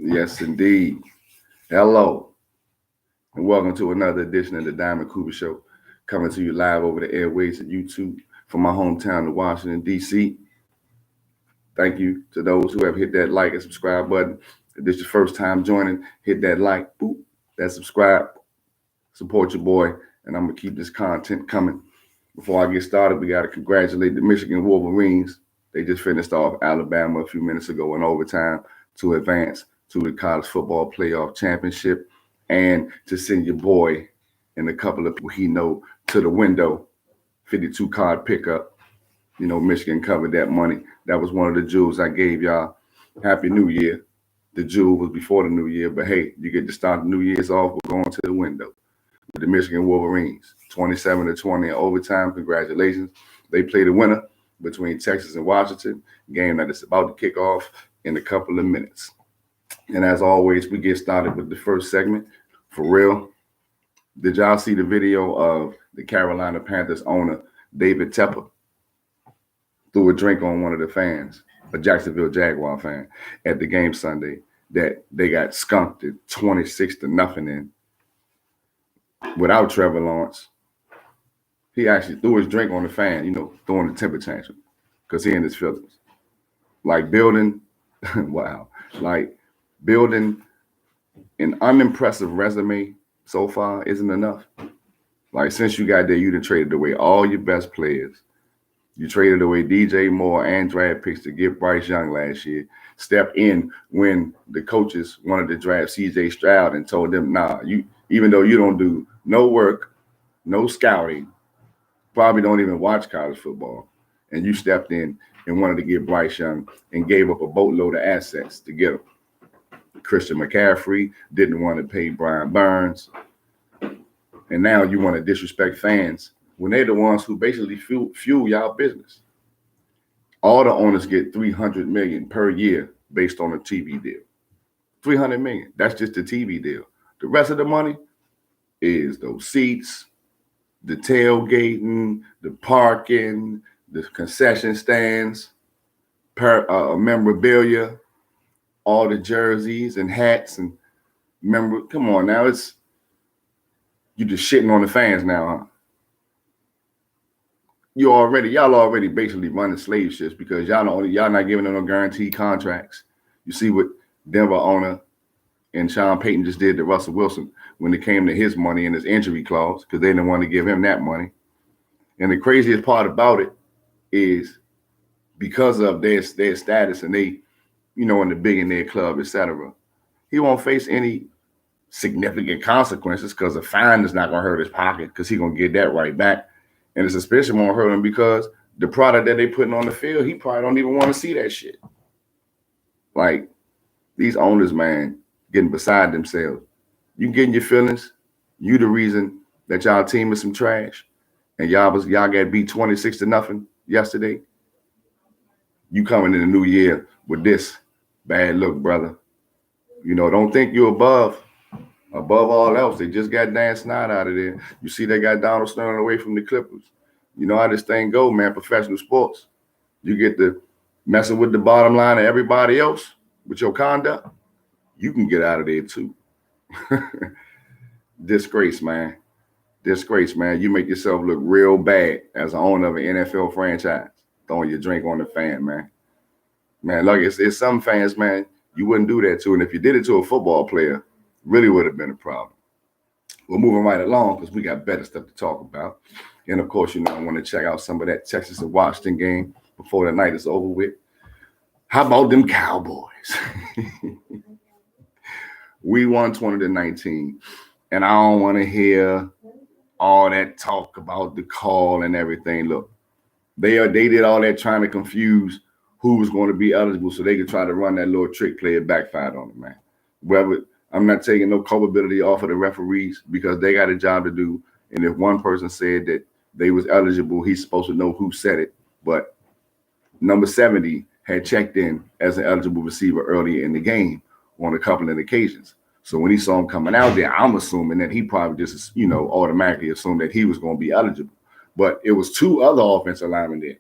Yes, indeed. Hello, and welcome to another edition of the Diamond Cooper Show, coming to you live over the airways of YouTube from my hometown of Washington, D.C. Thank you to those who have hit that like and subscribe button. If this is your first time joining, hit that like, boop, that subscribe, support your boy, and I'm going to keep this content coming. Before I get started, we got to congratulate the Michigan Wolverines. They just finished off Alabama a few minutes ago in overtime to advance to the college football playoff championship and to send your boy and a couple of people he know to the window 52 card pickup. You know, Michigan covered that money. That was one of the jewels I gave y'all. Happy New Year. The jewel was before the New Year, but hey, you get to start the New Year's off with going to the window with the Michigan Wolverines, 27-20 in overtime. Congratulations. They played a winner between Texas and Washington, game that is about to kick off in a couple of minutes. And as always, we get started with the first segment. For real, did y'all see the video of the Carolina Panthers owner, David Tepper, threw a drink on one of the fans, a Jacksonville Jaguar fan, at the game Sunday, that they got skunked at 26-0 in without Trevor Lawrence? He actually threw his drink on the fan, throwing a temper tantrum because he in his feelings. Like building, wow, like building an unimpressive resume so far isn't enough. Like since you got there, you done traded away all your best players. You traded away DJ Moore and draft picks to get Bryce Young last year. Stepped in when the coaches wanted to draft CJ Stroud and told them, nah, even though you don't do no work, no scouting, probably don't even watch college football, and you stepped in and wanted to get Bryce Young and gave up a boatload of assets to get him. Christian McCaffrey didn't want to pay Brian Burns. And now you want to disrespect fans when they're the ones who basically fuel y'all business. All the owners get $300 million per year based on a TV deal. $300 million. That's just the TV deal. The rest of the money is those seats, the tailgating, the parking, the concession stands, memorabilia, all the jerseys and hats and come on now, you just shitting on the fans now, huh? Y'all already basically running slave ships because y'all not giving them no guaranteed contracts. You see what Denver owner and Sean Payton just did to Russell Wilson when it came to his money and his injury clause, because they didn't want to give him that money. And the craziest part about it is because of their status and they, in the billionaire club, etc., he won't face any significant consequences because a fine is not going to hurt his pocket because he's going to get that right back. And the suspicion won't hurt him because the product that they putting on the field, he probably don't even want to see that shit. Like, these owners, man, getting beside themselves. You getting your feelings. You the reason that y'all team is some trash. And y'all got beat 26-0 yesterday. You coming in the new year with this bad look, brother. Don't think you're above all else. They just got Dan Snyder out of there. You see they got Donald Sterling away from the Clippers. You know how this thing go, man, professional sports. You get to messing with the bottom line of everybody else with your conduct, you can get out of there too. Disgrace, man. Disgrace, man. You make yourself look real bad as an owner of an NFL franchise, throwing your drink on the fan, man. Man, look, it's some fans, man, you wouldn't do that to. And if you did it to a football player, really would have been a problem. We're moving right along because we got better stuff to talk about. And, of course, I want to check out some of that Texas and Washington game before the night is over with. How about them Cowboys? We won 20-19, and I don't want to hear all that talk about the call and everything. Look, they did all that trying to confuse who was going to be eligible so they could try to run that little trick play. It backfired on them, man. Whether I'm not taking no culpability off of the referees because they got a job to do. And if one person said that they was eligible, he's supposed to know who said it. But number 70 had checked in as an eligible receiver earlier in the game on a couple of occasions. So when he saw him coming out there, I'm assuming that he probably just, automatically assumed that he was going to be eligible. But it was two other offensive linemen there.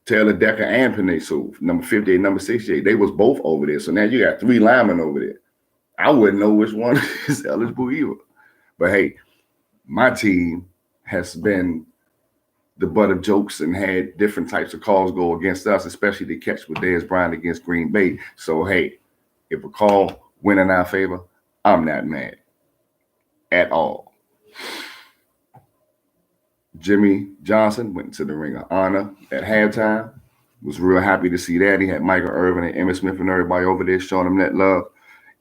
Taylor Decker and Panay Sue, number 58, number 68. They was both over there. So now you got 3 linemen over there. I wouldn't know which one is eligible either. But hey, my team has been the butt of jokes and had different types of calls go against us, especially the catch with Dez Bryant against Green Bay. So hey, if a call went in our favor, I'm not mad at all. Jimmy Johnson went to the Ring of Honor at halftime. Was real happy to see that. He had Michael Irvin and Emmitt Smith and everybody over there showing him that love.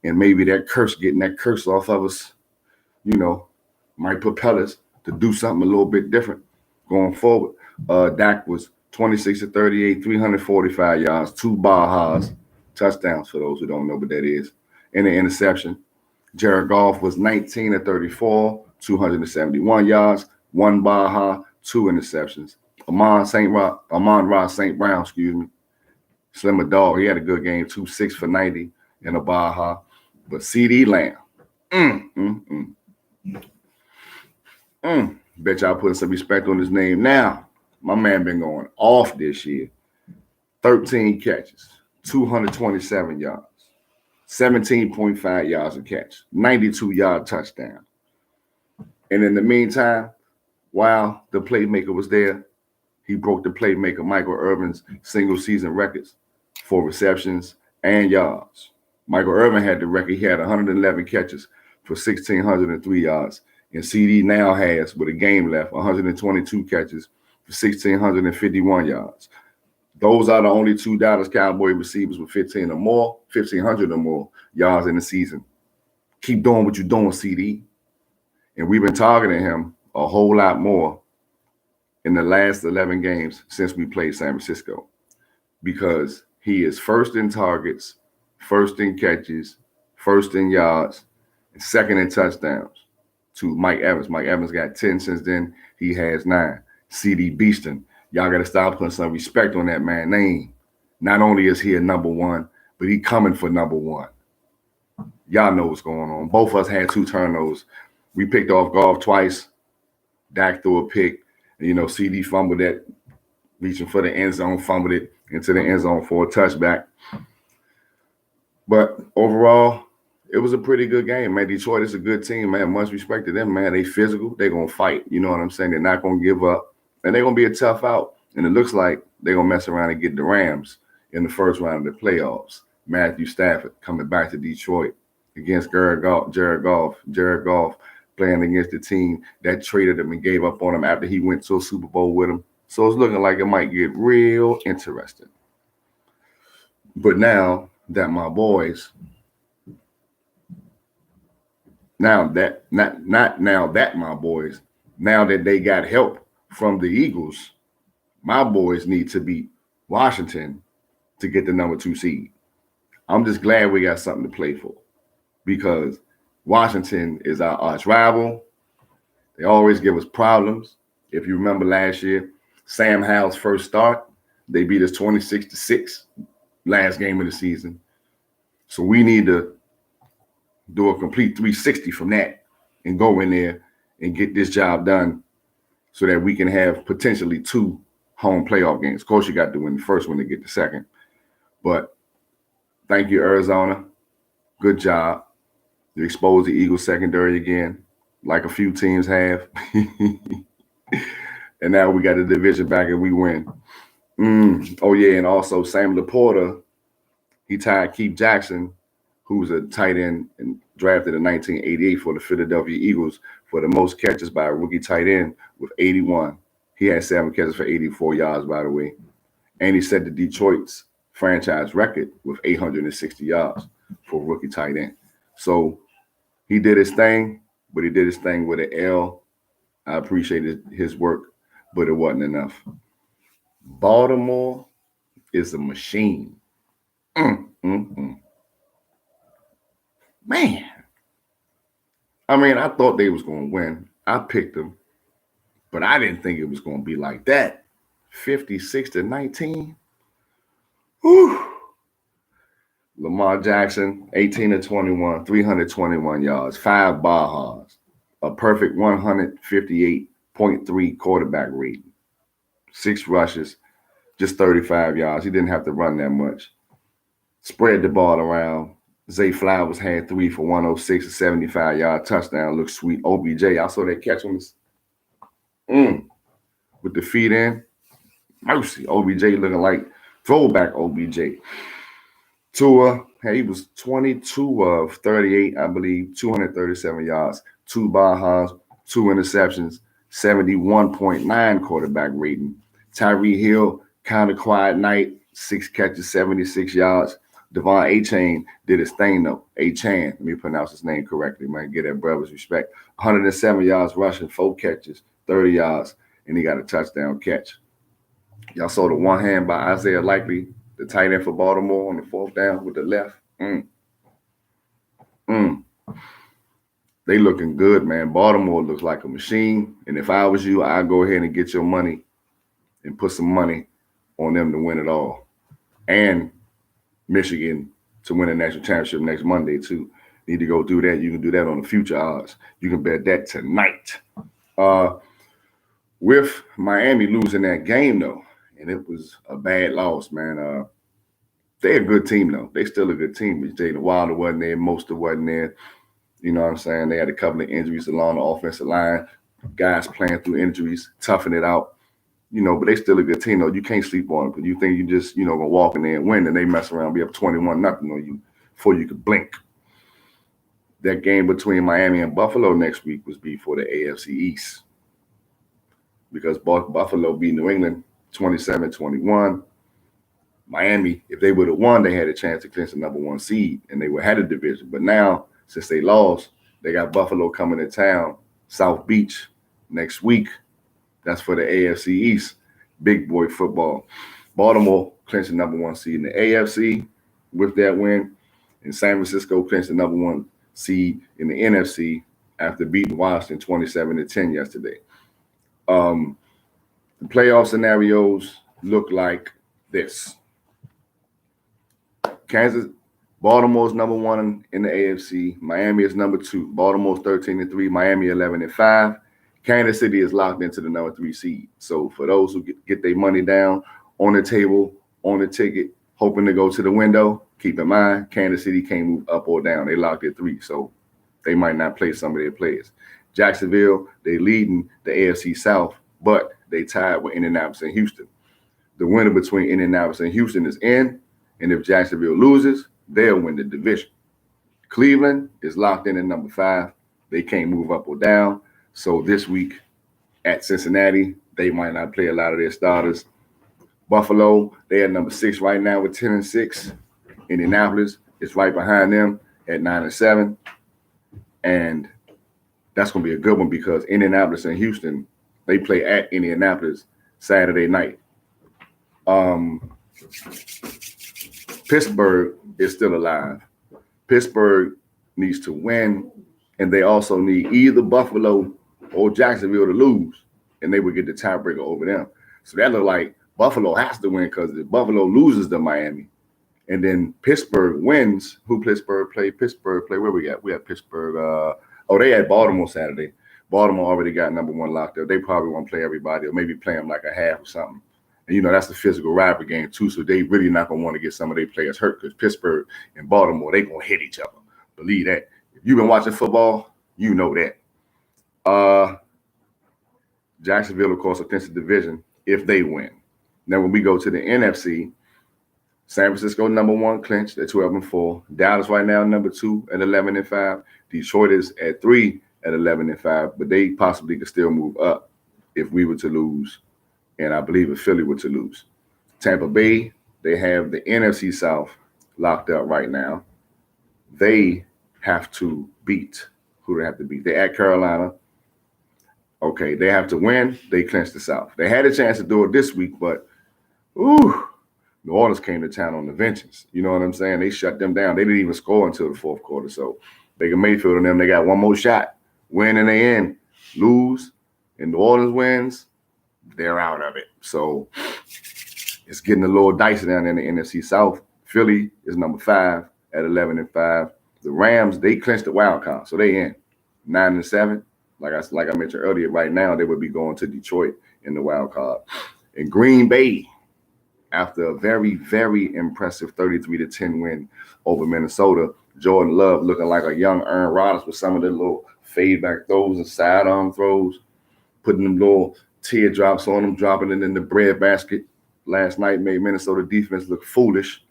And maybe that curse, getting that curse off of us, might propel us to do something a little bit different going forward. Dak was 26 to 38, 345 yards, 2 Bajas, touchdowns for those who don't know what that is, and an interception. Jared Goff was 19 to 34, 271 yards, 1 Baja, 2 interceptions. Amon-Ra St. Brown, Slimmer Dog, he had a good game, 6 for 90 and a Baja. But CD Lamb, bet y'all putting some respect on his name now. My man been going off this year. 13 catches, 227 yards, 17.5 yards a catch, 92-yard touchdown. And in the meantime, while the playmaker was there, he broke the playmaker Michael Irvin's single-season records for receptions and yards. Michael Irvin had the record. He had 111 catches for 1,603 yards. And CD now has, with a game left, 122 catches for 1,651 yards. Those are the only 2 Dallas Cowboy receivers with 1,500 or more yards in the season. Keep doing what you're doing, CD. And we've been targeting him a whole lot more in the last 11 games since we played San Francisco, because he is first in targets, first in catches, first in yards, and second in touchdowns to Mike Evans. Mike Evans got 10 since then. He has 9. CD Beaston. Y'all got to start putting some respect on that man's name. Not only is he a number 1, but he coming for number 1. Y'all know what's going on. Both of us had 2 turnovers. We picked off Goff twice. Dak threw a pick. And, CD fumbled that, reaching for the end zone, fumbled it into the end zone for a touchback. But overall, it was a pretty good game, man. Detroit is a good team, man. Much respect to them, man. They physical. They're going to fight. You know what I'm saying? They're not going to give up. And they're going to be a tough out. And it looks like they're going to mess around and get the Rams in the first round of the playoffs. Matthew Stafford coming back to Detroit against Jared Goff playing against the team that traded him and gave up on him after he went to a Super Bowl with him. So it's looking like it might get real interesting. But now that my boys, now that they got help from the Eagles, my boys need to beat Washington to get the number 2 seed. I'm just glad we got something to play for, because Washington is our arch rival. They always give us problems. If you remember last year, Sam Howell's first start, they beat us 26-6 last game of the season. So we need to do a complete 360 from that and go in there and get this job done so that we can have potentially 2 home playoff games. Of course, you got to win the first one to get the second. But thank you, Arizona. Good job. You exposed the Eagles secondary again, like a few teams have. And now we got the division back and we win. Oh, yeah, and also Sam Laporta, he tied Keith Jackson, who was a tight end and drafted in 1988 for the Philadelphia Eagles for the most catches by a rookie tight end with 81. He had 7 catches for 84 yards, by the way. And he set the Detroit's franchise record with 860 yards for a rookie tight end. So he did his thing, but he did his thing with an L. I appreciated his work, but it wasn't enough. Baltimore is a machine. Man. I mean, I thought they was going to win. I picked them, but I didn't think it was going to be like that. 56-19. Whew. Lamar Jackson, 18-21, 321 yards, 5 Bajas, a perfect 158.3 quarterback rating, 6 rushes, just 35 yards. He didn't have to run that much. Spread the ball around. Zay Flowers had 3 for 106, a 75-yard touchdown. Looks sweet. OBJ, I saw that catch on this. With the feet in. Mercy. OBJ looking like throwback OBJ. Tua, he was 22 of 38, I believe, 237 yards, 2 Bajas, 2 interceptions, 71.9 quarterback rating. Tyree Hill, kind of quiet night, 6 catches, 76 yards. Devon A-Chain did his thing, though. A-Chan, let me pronounce his name correctly, man. Get that brother's respect. 107 yards rushing, 4 catches, 30 yards, and he got a touchdown catch. Y'all saw the one hand by Isaiah Likely, the tight end for Baltimore on the 4th down with the left. They looking good, man. Baltimore looks like a machine. And if I was you, I'd go ahead and get your money and put some money on them to win it all. And Michigan to win a national championship next Monday, too. Need to go do that. You can do that on the future odds. You can bet that tonight. With Miami losing that game, though, and it was a bad loss, man. They're a good team, though. They still a good team. Jaden Wilder wasn't there. Mostert wasn't there. You know what I'm saying? They had a couple of injuries along the offensive line. Guys playing through injuries, toughing it out. But they still a good team, though. You can't sleep on them. But you think you just, going to walk in there and win, and they mess around and be up 21-0 on you before you could blink. That game between Miami and Buffalo next week was for the AFC East. Because Buffalo beat New England 27-21. Miami, if they would have won, they had a chance to clinch the number 1 seed, and they would have had a division. But now, since they lost, they got Buffalo coming to town, South Beach, next week. That's for the AFC East. Big boy football. Baltimore clinched the number 1 seed in the AFC with that win, and San Francisco clinched the number 1 seed in the NFC after beating Washington 27-10 yesterday. The playoff scenarios look like this. Baltimore's number 1 in the AFC. Miami is number 2. Baltimore's 13-3. Miami 11-5. Kansas City is locked into the number 3 seed. So for those who get their money down on the table, on the ticket, hoping to go to the window, keep in mind, Kansas City can't move up or down. They locked at 3, so they might not play some of their players. Jacksonville, they leading the AFC South, but they tied with Indianapolis and Houston. The winner between Indianapolis and Houston is in, and if Jacksonville loses, they'll win the division. Cleveland is locked in at number 5. They can't move up or down. So this week at Cincinnati, they might not play a lot of their starters. Buffalo, they are number 6 right now with 10-6. Indianapolis is right behind them at 9-7. And that's going to be a good one because Indianapolis and Houston, they play at Indianapolis Saturday night. Pittsburgh is still alive. Pittsburgh needs to win, and they also need either Buffalo or Jacksonville to lose, and they would get the tiebreaker over them. So that look like Buffalo has to win because if Buffalo loses to Miami, and then Pittsburgh wins, who Pittsburgh play? Where we got? We have Pittsburgh. They had Baltimore Saturday. Baltimore already got number 1 locked up. They probably won't play everybody or maybe play them like a half or something. And, that's the physical rivalry game, too, so they really not going to want to get some of their players hurt because Pittsburgh and Baltimore, they going to hit each other. Believe that. If you've been watching football, you know that. Jacksonville, of course, will clinch the division if they win. Now, when we go to the NFC, San Francisco number 1 clinched at 12-4. Dallas right now number 2 at 11-5. Detroit is at 3 at 11-5, but they possibly could still move up if we were to lose, and I believe if Philly were to lose. Tampa Bay, they have the NFC South locked up right now. They have to beat. Who do they have to beat? They're at Carolina. Okay, they have to win. They clinch the South. They had a chance to do it this week, but New Orleans came to town on the vengeance. You know what I'm saying? They shut them down. They didn't even score until the 4th quarter. So Baker Mayfield and them, they got one more shot. Win and they in. Lose, and New Orleans wins, they're out of it. So it's getting a little dicey down in the NFC South. Philly is number 5 at 11-5. The Rams, they clinched the wild card, so they in 9-7. Like I mentioned earlier, right now they would be going to Detroit in the wild card. And Green Bay, after a very, very impressive 33-10 win over Minnesota. Jordan Love looking like a young Aaron Rodgers with some of the little fade back throws and sidearm throws, putting them little teardrops on them, dropping it in the bread basket. Last night made Minnesota defense look foolish,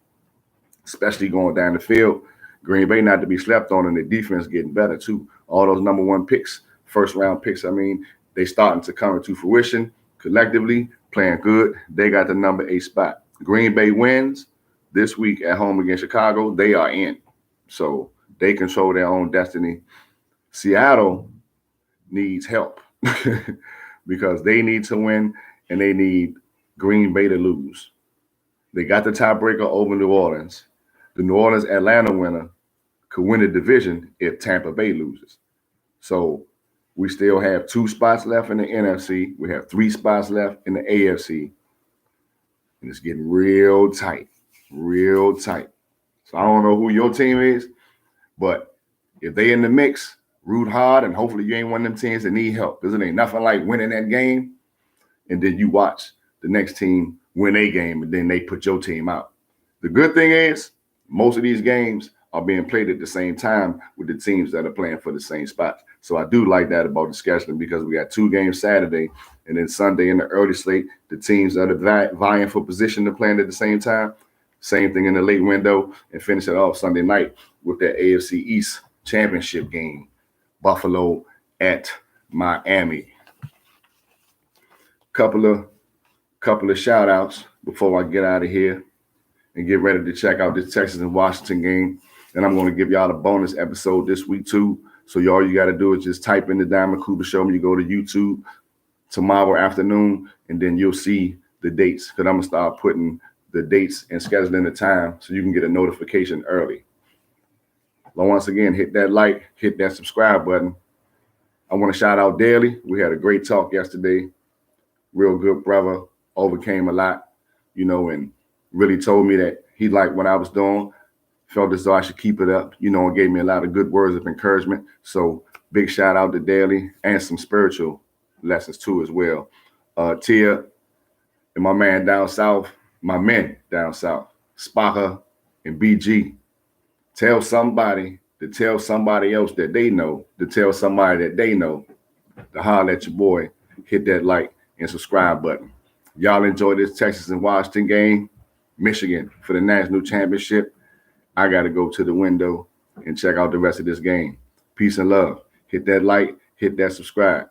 especially going down the field. Green Bay not to be slept on, and the defense getting better too. All those number one picks, first round picks, they starting to come into fruition collectively, playing good. They got the number 8 spot. Green Bay wins this week at home against Chicago. They are in. So they control their own destiny. Seattle needs help because they need to win and they need Green Bay to lose. They got the tiebreaker over New Orleans. The New Orleans-Atlanta winner could win the division if Tampa Bay loses. So we still have 2 spots left in the NFC. We have 3 spots left in the AFC. And it's getting real tight, real tight. So I don't know who your team is, but if they in the mix, root hard, and hopefully you ain't one of them teams that need help, because it ain't nothing like winning that game, and then you watch the next team win a game, and then they put your team out. The good thing is most of these games are being played at the same time with the teams that are playing for the same spots. So I do like that about the scheduling, because we got 2 games Saturday, and then Sunday in the early slate, the teams that are vying for position to playing at the same time. Same thing in the late window, and finish it off Sunday night with that AFC East championship game, Buffalo at Miami. Couple of shout outs before I get out of here and get ready to check out this Texas and Washington game. And I'm going to give y'all a bonus episode this week too. So all you got to do is just type in the Diamond Cooper Show when you go to YouTube tomorrow afternoon, and then you'll see the dates, because I'm going to start putting the dates and scheduling the time so you can get a notification early. But once again, hit that like, hit that subscribe button. I want to shout out Daly. We had a great talk yesterday. Real good brother, overcame a lot, and really told me that he liked what I was doing, felt as though I should keep it up, and gave me a lot of good words of encouragement. So big shout out to Daly, and some spiritual lessons too as well. Tia and my men down south, Spaka and BG, tell somebody to tell somebody else that they know, to tell somebody that they know, to holler at your boy, hit that like and subscribe button. Y'all enjoy this Texas and Washington game, Michigan for the national championship. I got to go to the window and check out the rest of this game. Peace and love. Hit that like, hit that subscribe.